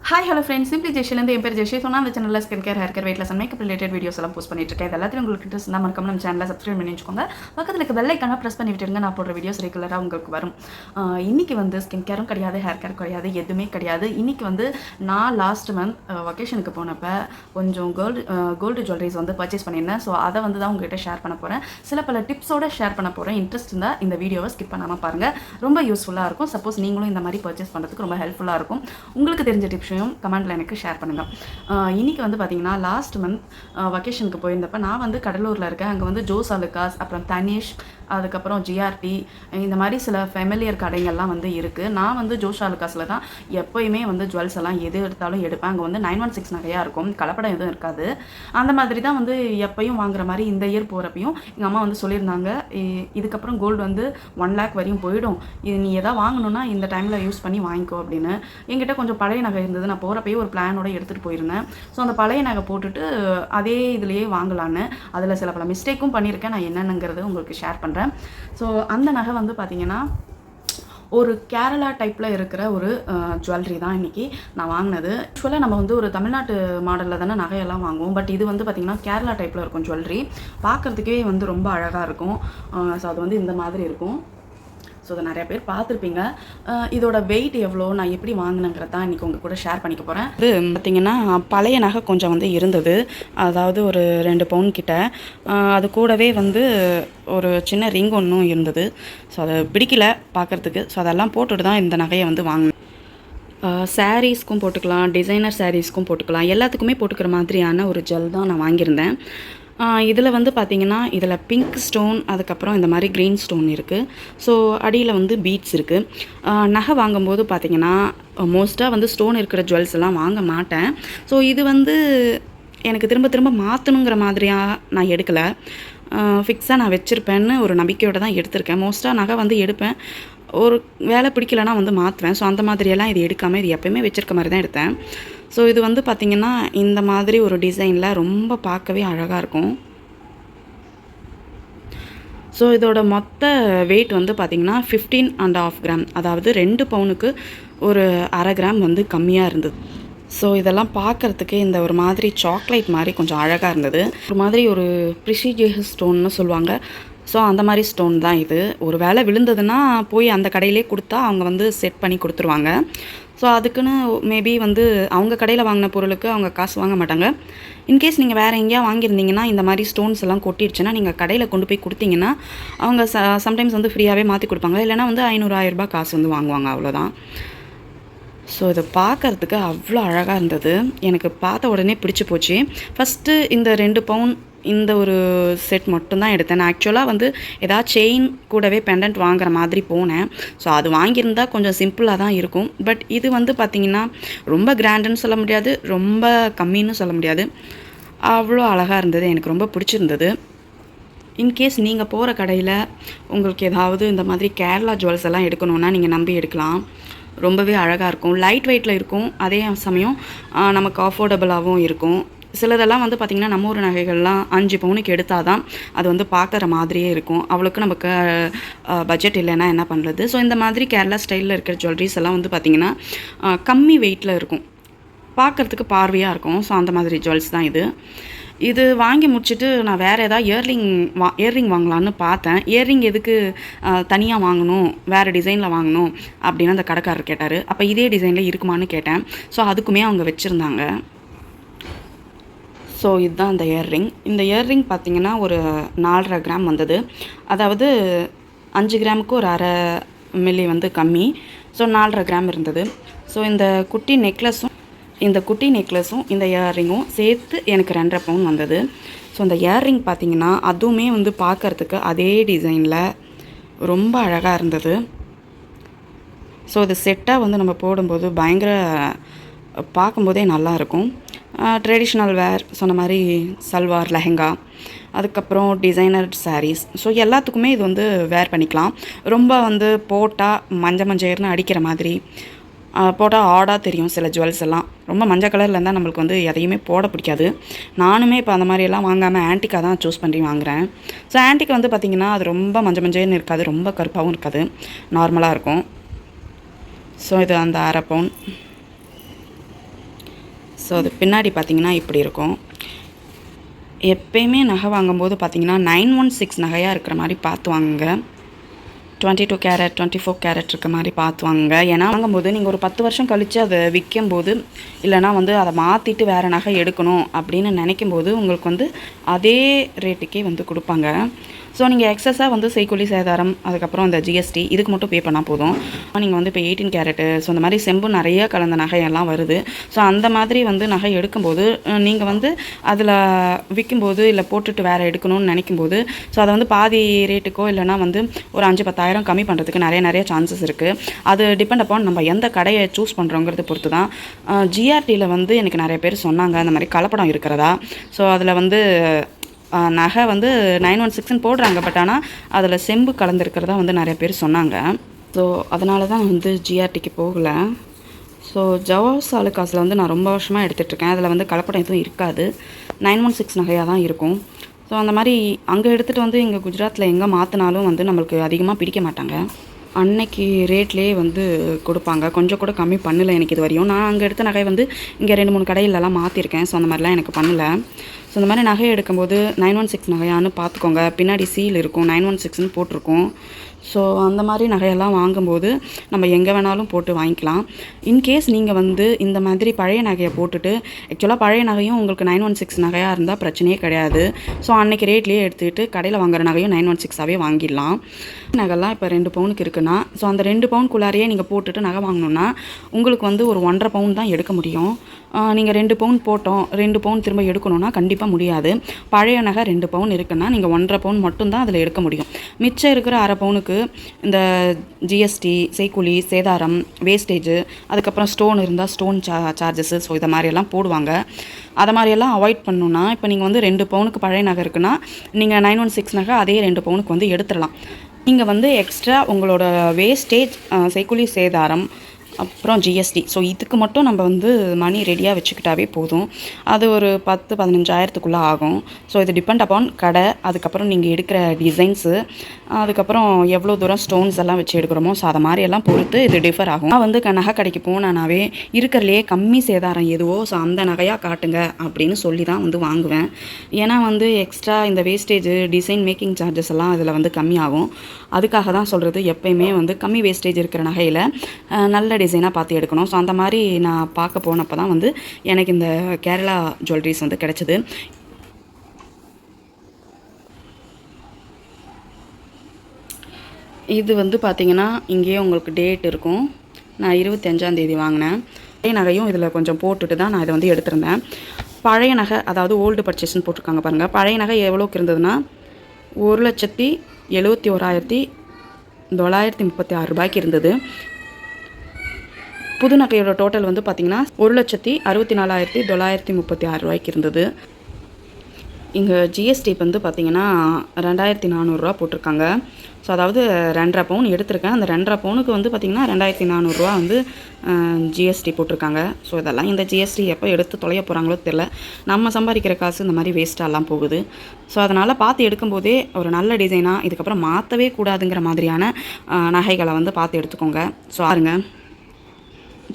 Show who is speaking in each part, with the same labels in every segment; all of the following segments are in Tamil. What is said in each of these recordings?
Speaker 1: ஹாய் ஹலோ ஃப்ரெண்ட்ஸ், சிம்பிளி ஜெஷிலேருந்து என் பேர் ஜெஷி. ஸோ நான் அந்த சேனலில் skin care, hair care, weight loss and makeup related videos எல்லாம் போஸ்ட் பண்ணிட்டு இருக்கேன். இது எல்லாத்தையும் உங்களுக்கு இன்ட்ரெஸ்ட் தான் மறக்காம நம்ம சேனலில் சப்ஸ்கிரைப் பண்ணி வச்சுக்கோங்க. பக்கத்தில் இருக்க பெல் ஐக்கான ப்ரெஸ் பண்ணி விட்டுருங்க. நான் போடுற வீடியோஸ் ரெகுலராக உங்களுக்கு வரும். இன்றைக்கி வந்து ஸ்கின் கேரும் கிடையாது, ஹேர் கேர் கிடையாது, எதுவுமே கிடையாது. இன்றைக்கி வந்து நான் லாஸ்ட் மந்த் வொகேஷனுக்கு போனப்போ கொஞ்சம் கோல்டு ஜுவல்லரிஸ் வந்து பர்ச்சேஸ் பண்ணியிருந்தேன். ஸோ அதை வந்து தான் உங்கள்கிட்ட ஷேர் பண்ண போகிறேன். சில பல டிப்ஸோடு ஷேர் பண்ண போகிறேன். இன்ட்ரெஸ்ட் இருந்தால் இந்த வீடியோவை ஸ்கிப் பண்ணாமல் பாருங்கள். ரொம்ப யூஸ்ஃபுல்லாக இருக்கும். சப்போஸ் நீங்களும் இந்த மாதிரி பர்ச்சேஸ் பண்ணுறதுக்கு ரொம்ப ஹெல்ப்ஃபுல்லாக இருக்கும். உங்களுக்கு தெரிஞ்ச டிப்ஸையும் கமெண்ட்டில் எனக்கு ஷேர் பண்ணுங்கள். இன்றைக்கி வந்து பார்த்திங்கன்னா லாஸ்ட் மந்த் வொகேஷனுக்கு போயிருந்தப்போ நான் வந்து கடலூரில் இருக்கேன். அங்கே வந்து ஜோஸ் அலுகாஸ், அப்புறம் தனிஷ், அதுக்கப்புறம் ஜிஆர்டி, இந்த மாதிரி சில ஃபெமிலியர் கடைகள்லாம் வந்து இருக்குது. நான் வந்து ஜோஸ் அலுகாஸில் தான் எப்போயுமே வந்து ஜுவல்ஸ் எல்லாம் எது எடுத்தாலும் எடுப்பேன். அங்கே வந்து 916 நிறையா இருக்கும், கலப்படம் எதுவும் இருக்காது. அந்த மாதிரி தான் வந்து எப்போயும் வாங்குற மாதிரி இந்த இயர் போகிறப்பையும் எங்கள் அம்மா வந்து சொல்லியிருந்தாங்க, இதுக்கப்புறம் கோல்டு வந்து 1 lakh வரையும் போயிடும், இது நீ எதாவது வாங்கணுன்னா இந்த டைமில் யூஸ் பண்ணி வாங்கிக்கோ அப்படின்னு. என்கிட்ட கொஞ்சம் பழைய நகை இருந்தது. நான் போகிறப்பையே ஒரு பிளானோட எடுத்துகிட்டு போயிருந்தேன். ஸோ அந்த பழைய நகை போட்டுட்டு அதே இதுலேயே வாங்கலான்னு. அதில் சில பல மிஸ்டேக்கும் பண்ணியிருக்கேன். நான் என்னென்னங்கிறது உங்களுக்கு ஷேர் பண்ணுறேன். ஸோ அந்த நகை வந்து பார்த்திங்கன்னா ஒரு கேரளா டைப்பில் இருக்கிற ஒரு ஜுவல்லரி தான் இன்றைக்கி நான் வாங்கினது. யூஸ்வலாக நம்ம வந்து ஒரு தமிழ்நாட்டு மாடலில் தானே நகையெல்லாம் வாங்குவோம். பட் இது வந்து பார்த்திங்கன்னா கேரளா டைப்பில் இருக்கும் ஜுவல்லரி. பார்க்குறதுக்கே வந்து ரொம்ப அழகாக இருக்கும். ஸோ அது வந்து இந்த மாதிரி இருக்கும். ஸோ அதை நிறையா பேர் பார்த்துருப்பீங்க. இதோட வெயிட் எவ்வளோ, நான் எப்படி வாங்கினேங்கிறது தான் இன்றைக்கி உங்கள் கூட ஷேர் பண்ணிக்க போகிறேன். இது பார்த்திங்கன்னா பழைய நகை கொஞ்சம் வந்து இருந்தது, அதாவது ஒரு 2 பவுன் கிட்ட. அது கூடவே வந்து ஒரு சின்ன ரிங் ஒன்றும் இருந்தது. ஸோ அதை பிடிக்கல பார்க்குறதுக்கு. ஸோ அதெல்லாம் போட்டுட்டு தான் இந்த நகையை வந்து வாங்கினேன். சாரீஸ்க்கும் போட்டுக்கலாம், டிசைனர் சாரீஸ்க்கும் போட்டுக்கலாம், எல்லாத்துக்குமே போட்டுக்கிற மாதிரியான ஒரு ஜெல் தான் நான் வாங்கியிருந்தேன். இதில் வந்து பார்த்திங்கன்னா இதில் பிங்க் ஸ்டோன், அதுக்கப்புறம் இந்த மாதிரி க்ரீன் ஸ்டோன் இருக்குது. ஸோ அடியில் வந்து பீட்ஸ் இருக்குது. நகை வாங்கும்போது பார்த்திங்கன்னா மோஸ்ட்டாக வந்து ஸ்டோன் இருக்கிற ஜுவல்ஸ் எல்லாம் வாங்க மாட்டேன். ஸோ இது வந்து எனக்கு திரும்ப திரும்ப மாற்றணுங்கிற மாதிரியாக நான் எடுக்கலை. ஃபிக்ஸாக நான் வச்சுருப்பேன்னு ஒரு நம்பிக்கையோடு தான் எடுத்திருக்கேன். மோஸ்ட்டாக நகை வந்து எடுப்பேன், ஒரு வேலை பிடிக்கலைன்னா வந்து மாற்றுவேன். ஸோ அந்த மாதிரியெல்லாம் இது எடுக்காமல் இது எப்போயுமே வச்சுருக்க மாதிரி தான் எடுத்தேன். ஸோ இது வந்து பார்த்திங்கன்னா இந்த மாதிரி ஒரு டிசைனில் ரொம்ப பார்க்கவே அழகாக இருக்கும். ஸோ இதோட மொத்த வெயிட் வந்து பார்த்திங்கன்னா 15.5 கிராம், அதாவது 2 பவுனுக்கு ஒரு 1/2 கிராம் வந்து கம்மியாக இருந்தது. ஸோ இதெல்லாம் பார்க்குறதுக்கு இந்த ஒரு மாதிரி சாக்லேட் மாதிரி கொஞ்சம் அழகாக இருந்தது. ஒரு மாதிரி ஒரு ப்ரிசிஜியஸ் ஸ்டோன்னு சொல்லுவாங்க. ஸோ அந்த மாதிரி ஸ்டோன் தான் இது. ஒரு வேளை விழுந்ததுன்னா போய் அந்த கடையிலே கொடுத்தா அவங்க வந்து செட் பண்ணி கொடுத்துருவாங்க. ஸோ அதுக்குன்னு மேபி வந்து அவங்க கடையில் வாங்கின பொருளுக்கு அவங்க காசு வாங்க மாட்டாங்க. இன்கேஸ் நீங்கள் வேறு எங்கேயா வாங்கியிருந்தீங்கன்னா இந்த மாதிரி ஸ்டோன்ஸ் எல்லாம் கொட்டிடுச்சுன்னா நீங்கள் கடையில் கொண்டு போய் கொடுத்தீங்கன்னா அவங்க சம்டைம்ஸ் வந்து ஃப்ரீயாகவே மாற்றி கொடுப்பாங்க. இல்லைனா வந்து 500-1000 ரூபாய் காசு வந்து வாங்குவாங்க, அவ்வளோதான். ஸோ இதை பார்க்குறதுக்கு அவ்வளோ அழகாக இருந்தது. எனக்கு பார்த்த உடனே பிடிச்சி போச்சு. ஃபஸ்ட்டு இந்த 2 பவுன் இந்த ஒரு செட் மட்டும்தான் எடுத்தேன். நான் ஆக்சுவலாக வந்து ஏதாவது செயின் கூடவே பெண்டன்ட் வாங்குற மாதிரி போனேன். ஸோ அது வாங்கியிருந்தால் கொஞ்சம் சிம்பிளாக தான் இருக்கும். பட் இது வந்து பார்த்திங்கன்னா ரொம்ப கிராண்டுன்னு சொல்ல முடியாது, ரொம்ப கம்மின்னு சொல்ல முடியாது. அவ்வளோ அழகாக இருந்தது, எனக்கு ரொம்ப பிடிச்சிருந்தது. இன்கேஸ் நீங்கள் போகிற கடையில் உங்களுக்கு ஏதாவது இந்த மாதிரி கேரளா ஜுவல்ஸ் எல்லாம் எடுக்கணுன்னா நீங்கள் நம்பி எடுக்கலாம். ரொம்பவே அழகாக இருக்கும், லைட் வெயிட்டில் இருக்கும், அதே சமயம் நமக்கு அஃபோர்டபுளாகவும் இருக்கும். சிலதெல்லாம் வந்து பார்த்திங்கன்னா நம்ம ஊர் நகைகள்லாம் 5 பவுனுக்கு எடுத்தால் தான் அது வந்து பார்க்குற மாதிரியே இருக்கும். அவ்வளோக்கு நமக்கு பட்ஜெட் இல்லைன்னா என்ன பண்ணுறது. ஸோ இந்த மாதிரி கேரளா ஸ்டைலில் இருக்கிற ஜுவல்லரிஸ் எல்லாம் வந்து பார்த்திங்கன்னா கம்மி வெயிட்டில் இருக்கும், பார்க்குறதுக்கு பார்வையாக இருக்கும். ஸோ அந்த மாதிரி ஜுவல்ஸ் தான் இது. இது வாங்கி முடிச்சுட்டு நான் வேறு ஏதாவது இயர்ரிங் வாங்கலான்னு பார்த்தேன். இயர்ரிங் எதுக்கு தனியாக வாங்கணும், வேறு டிசைனில் வாங்கணும் அப்படின்னு அந்த கடைக்காரர் கேட்டார். அப்போ இதே டிசைனில் இருக்குமான்னு கேட்டேன். ஸோ அதுக்குமே அவங்க வச்சுருந்தாங்க. ஸோ இதுதான் அந்த இயர்ரிங். இந்த இயர்ரிங் பார்த்திங்கன்னா ஒரு 4.5 கிராம் வந்தது. அதாவது 5 கிராமுக்கு ஒரு 1/2 மில்லி வந்து கம்மி. ஸோ 4.5 கிராம் இருந்தது. ஸோ இந்த குட்டி நெக்லஸும் இந்த இயர்ரிங்கும் சேர்த்து எனக்கு 2.5 பவுன் வந்தது. ஸோ இந்த இயர்ரிங் பார்த்திங்கன்னா அதுவுமே வந்து பார்க்குறதுக்கு அதே டிசைனில் ரொம்ப அழகாக இருந்தது. ஸோ இது செட்டாக வந்து நம்ம போடும்போது பயங்கர பார்க்கும்போதே நல்லாயிருக்கும். ட்ரெடிஷ்னல் வேர் சொன்ன மாதிரி சல்வார், லெஹெங்கா, அதுக்கப்புறம் டிசைனர் சாரீஸ், ஸோ எல்லாத்துக்குமே இது வந்து வேர் பண்ணிக்கலாம். ரொம்ப வந்து போட்டால் மஞ்சேர்னு அடிக்கிற மாதிரி போட்டால் ஆடாக தெரியும் சில ஜுவல்ஸ் எல்லாம். ரொம்ப மஞ்சள் கலரில் இருந்தால் நம்மளுக்கு வந்து எதையுமே போட பிடிக்காது. நானுமே இப்போ அந்த மாதிரியெல்லாம் வாங்காமல் ஆன்டிக்காக தான் சூஸ் பண்ணி வாங்குகிறேன். ஸோ ஆன்டிக் வந்து பார்த்திங்கன்னா அது ரொம்ப மஞ்சேர்னு இருக்காது, ரொம்ப கருப்பாகவும் இருக்காது, நார்மலாக இருக்கும். ஸோ இது அந்த 1/2 பவுன். ஸோ அது பின்னாடி பார்த்திங்கன்னா இப்படி இருக்கும். எப்பயுமே நகை வாங்கும்போது பார்த்திங்கன்னா 916 நகையாக இருக்கிற மாதிரி பார்த்து வாங்குங்க. 22 கேரட் 24 கேரட் இருக்க மாதிரி பார்த்து வாங்குங்க. ஏன்னா வாங்கும்போது நீங்கள் ஒரு 10 வருஷம் கழித்து அதை விற்கும்போது இல்லைனா வந்து அதை மாற்றிட்டு வேறு நகை எடுக்கணும் அப்படின்னு நினைக்கும்போது உங்களுக்கு வந்து அதே ரேட்டுக்கே வந்து கொடுப்பாங்க. ஸோ நீங்கள் எக்ஸஸாக வந்து செய்கூலி சேதாரம் அதுக்கப்புறம் அந்த ஜிஎஸ்டி இதுக்கு மட்டும் பே பண்ணால் போதும். நீங்கள் வந்து இப்போ 18 கேரட்டு ஸோ அந்த மாதிரி செம்பு நிறைய கலந்த நகையெல்லாம் வருது. ஸோ அந்த மாதிரி வந்து நகை எடுக்கும்போது நீங்கள் வந்து அதில் விற்கும்போது இல்லை போட்டுட்டு வேறு எடுக்கணும்னு நினைக்கும்போது ஸோ அதை வந்து பாதி ரேட்டுக்கோ இல்லைனா வந்து ஒரு 5-10,000 கம்மி பண்ணுறதுக்கு நிறைய சான்சஸ் இருக்குது. அது டிபெண்ட் அப்பான் நம்ம எந்த கடையை சூஸ் பண்ணுறோங்கிறது பொறுத்து தான். ஜிஆர்டியில் வந்து எனக்கு நிறைய பேர் சொன்னாங்க அந்த மாதிரி கலப்படம் இருக்கிறதா. ஸோ அதில் வந்து நகை வந்து 916 போடுறாங்க, பட் ஆனால் அதில் செம்பு கலந்துருக்கிறதா வந்து நிறைய பேர் சொன்னாங்க. ஸோ அதனால தான் வந்து ஜிஆர்டிக்கு போகலை. ஸோ ஜவாஸ் ஆலுக்காஸில் வந்து நான் ரொம்ப வருஷமாக எடுத்துகிட்ருக்கேன். அதில் வந்து கலப்படம் எதுவும் இருக்காது, 916 நகையாக தான் இருக்கும். ஸோ அந்த மாதிரி அங்கே எடுத்துகிட்டு வந்து இங்கே குஜராத்தில் எங்கே மாற்றினாலும் வந்து நம்மளுக்கு அதிகமாக பிடிக்க மாட்டாங்க. அன்னைக்கு ரேட்லேயே வந்து கொடுப்பாங்க, கொஞ்சம் கூட கம்மி பண்ணலை எனக்கு இது வரையும். நான் அங்கே எடுத்த நகை வந்து இங்கே 2-3 கடையிலலாம் மாற்றிருக்கேன். ஸோ அந்த மாதிரிலாம் எனக்கு பண்ணலை. ஸோ இந்த மாதிரி நகை எடுக்கும்போது 916 நகையான்னு பார்த்துக்கோங்க. பின்னாடி சீல் இருக்கும், 916ன்னு போட்டிருக்கும். ஸோ அந்த மாதிரி நகையெல்லாம் வாங்கும்போது நம்ம எங்கே வேணாலும் போட்டு வாங்கிக்கலாம். இன்கேஸ் நீங்கள் வந்து இந்த மாதிரி பழைய நகையை போட்டுட்டு ஆக்சுவலாக பழைய நகையும் உங்களுக்கு 916 நகையாக இருந்தால் பிரச்சனையே கிடையாது. ஸோ அன்றைக்கி ரேட்லேயே எடுத்துக்கிட்டு கடையில் வாங்குற நகையும் 916ஆகவே வாங்கிடலாம். நகைலாம் இப்போ 2 பவுனுக்கு இருக்குன்னா ஸோ அந்த 2 பவுனுக்குள்ளாரையே நீங்கள் போட்டுட்டு நகை வாங்கணுன்னா உங்களுக்கு வந்து ஒரு 1.5 பவுன் தான் எடுக்க முடியும். நீங்கள் 2 பவுன் போட்டோம் 2 பவுன் திரும்ப எடுக்கணுன்னா கண்டிப்பாக முடியாது. பழைய நகை 2 பவுன் இருக்குன்னா நீங்கள் 1.5 பவுன் மட்டும்தான் அதில் எடுக்க முடியும். மிச்சம் இருக்கிற 1/2 பவுனுக்கு இந்த ஜிஎஸ்டி, செய்கூலி, சேதாரம், வேஸ்டேஜு, அதுக்கப்புறம் ஸ்டோன் இருந்தால் ஸ்டோன் சார்ஜஸ்ஸு ஸோ இதை மாதிரியெல்லாம் போடுவாங்க. அதை மாதிரியெல்லாம் அவாய்ட் பண்ணணுன்னா இப்போ நீங்கள் வந்து 2 பவுனுக்கு பழைய நகை இருக்குன்னா நீங்கள் 916 நகை அதே 2 பவுனுக்கு வந்து எடுத்துடலாம். நீங்கள் வந்து எக்ஸ்ட்ரா உங்களோட வேஸ்டேஜ், செய்கூலி சேதாரம், அப்புறம் ஜிஎஸ்டி ஸோ இதுக்கு மட்டும் நம்ம வந்து மணி ரெடியாக வச்சுக்கிட்டாவே போதும். அது ஒரு 10-15,000க்குள்ளே ஆகும். ஸோ இது டிபெண்ட் அப்பான் கடை, அதுக்கப்புறம் நீங்கள் எடுக்கிற டிசைன்ஸு, அதுக்கப்புறம் எவ்வளோ தூரம் ஸ்டோன்ஸ் எல்லாம் வச்சு எடுக்கிறோமோ ஸோ அதை மாதிரியெல்லாம் பொறுத்து இது டிஃபர் ஆகும். நான் வந்து நகை கடைக்கு போனாவே இருக்கிறதுலையே கம்மி சேதாரம் எதுவோ ஸோ அந்த நகையாக காட்டுங்க அப்படின்னு சொல்லி தான் வந்து வாங்குவேன். ஏன்னா வந்து எக்ஸ்ட்ரா இந்த வேஸ்டேஜு, டிசைன் மேக்கிங் சார்ஜஸ் எல்லாம் அதில் வந்து கம்மியாகும். அதுக்காக தான் சொல்கிறது எப்போயுமே வந்து கம்மி வேஸ்டேஜ் இருக்கிற நகையில் நல்ல டிசைனாக பார்த்து எடுக்கணும். ஸோ அந்த மாதிரி நான் பார்க்க போனப்போ தான் வந்து எனக்கு இந்த கேரளா ஜுவல்லரிஸ் வந்து கிடச்சிது. இது வந்து பார்த்திங்கன்னா இங்கேயே உங்களுக்கு டேட் இருக்கும். நான் 25ஆம் தேதி வாங்கினேன். பழைய நகையும் இதில் கொஞ்சம் போட்டுட்டு தான் நான் இதை வந்து எடுத்திருந்தேன். பழைய நகை அதாவது ஓல்டு பர்ச்சேஸ்ன்னு போட்டிருக்காங்க பாருங்கள். பழைய நகை எவ்வளோக்கு இருந்ததுன்னா 1,71,936 ரூபாய்க்கு இருந்தது. புது நகையோட டோட்டல் வந்து பார்த்திங்கன்னா 1,64,936 ரூபாய்க்கு இருந்தது. இங்கே ஜிஎஸ்டி வந்து பார்த்திங்கன்னா 2,400 ரூபா போட்டிருக்காங்க. ஸோ அதாவது 2.5 பவுன் எடுத்திருக்கேன். அந்த 2.5 பவுனுக்கு வந்து பார்த்திங்கன்னா 2,400 ரூபா வந்து ஜிஎஸ்டி போட்டிருக்காங்க. ஸோ இதெல்லாம் இந்த ஜிஎஸ்டி எப்போ எடுத்து தொலைய போகிறாங்களோ தெரில. நம்ம சம்பாதிக்கிற காசு இந்த மாதிரி வேஸ்ட்டாலாம் போகுது. ஸோ அதனால் பார்த்து எடுக்கும்போதே ஒரு நல்ல டிசைனாக இதுக்கப்புறம் மாற்றவே கூடாதுங்கிற மாதிரியான நகைகளை வந்து பார்த்து எடுத்துக்கோங்க. ஸோ பாருங்க,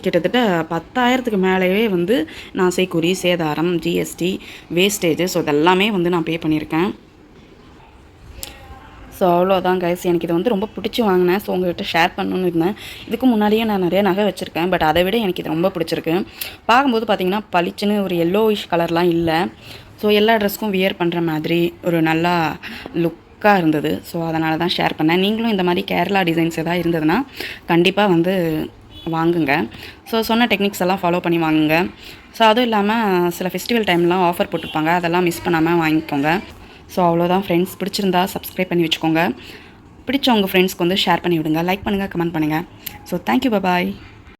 Speaker 1: கிட்டத்தட்ட 10,000க்கு மேலேயே வந்து நான் செய்கூலி, சேதாரம், ஜிஎஸ்டி, வேஸ்டேஜ் ஸோ இதெல்லாமே வந்து நான் பே பண்ணியிருக்கேன். ஸோ அவ்வளோதான் கைஸ். எனக்கு இது வந்து ரொம்ப பிடிச்சி வாங்கினேன். ஸோ உங்கள்கிட்ட ஷேர் பண்ணணுன்னு இருந்தேன். இதுக்கு முன்னாடியே நான் நிறைய நகை வச்சுருக்கேன். பட் அதை விட எனக்கு இது ரொம்ப பிடிச்சிருக்கு. பார்க்கும்போது பார்த்திங்கன்னா பளிச்சுன்னு ஒரு எல்லோயிஷ் கலர்லாம் இல்லை. ஸோ எல்லா ட்ரெஸ்க்கும் வியர் பண்ணுற மாதிரி ஒரு நல்லா லுக்காக இருந்தது. ஸோ அதனால தான் ஷேர் பண்ணேன். நீங்களும் இந்த மாதிரி கேரளா டிசைன்ஸ் எதாவது இருந்ததுன்னா கண்டிப்பாக வந்து வாங்குங்க. ஸோ சொன்ன டெக்னிக்ஸ் எல்லாம் ஃபாலோ பண்ணி வாங்குங்க. ஸோ அதுவும் இல்லாமல் சில ஃபெஸ்டிவல் டைம்லாம் ஆஃபர் போட்டிருப்பாங்க, அதெல்லாம் மிஸ் பண்ணாமல் வாங்கிக்கோங்க. ஸோ அவ்வளோதான் ஃப்ரெண்ட்ஸ். பிடிச்சிருந்தா சப்ஸ்கிரைப் பண்ணி வச்சுக்கோங்க. பிடிச்ச உங்கள் ஃப்ரெண்ட்ஸ்க்கு வந்து ஷேர் பண்ணி விடுங்க. லைக் பண்ணுங்கள், கமெண்ட் பண்ணுங்கள். ஸோ தேங்க்யூ, பாய்.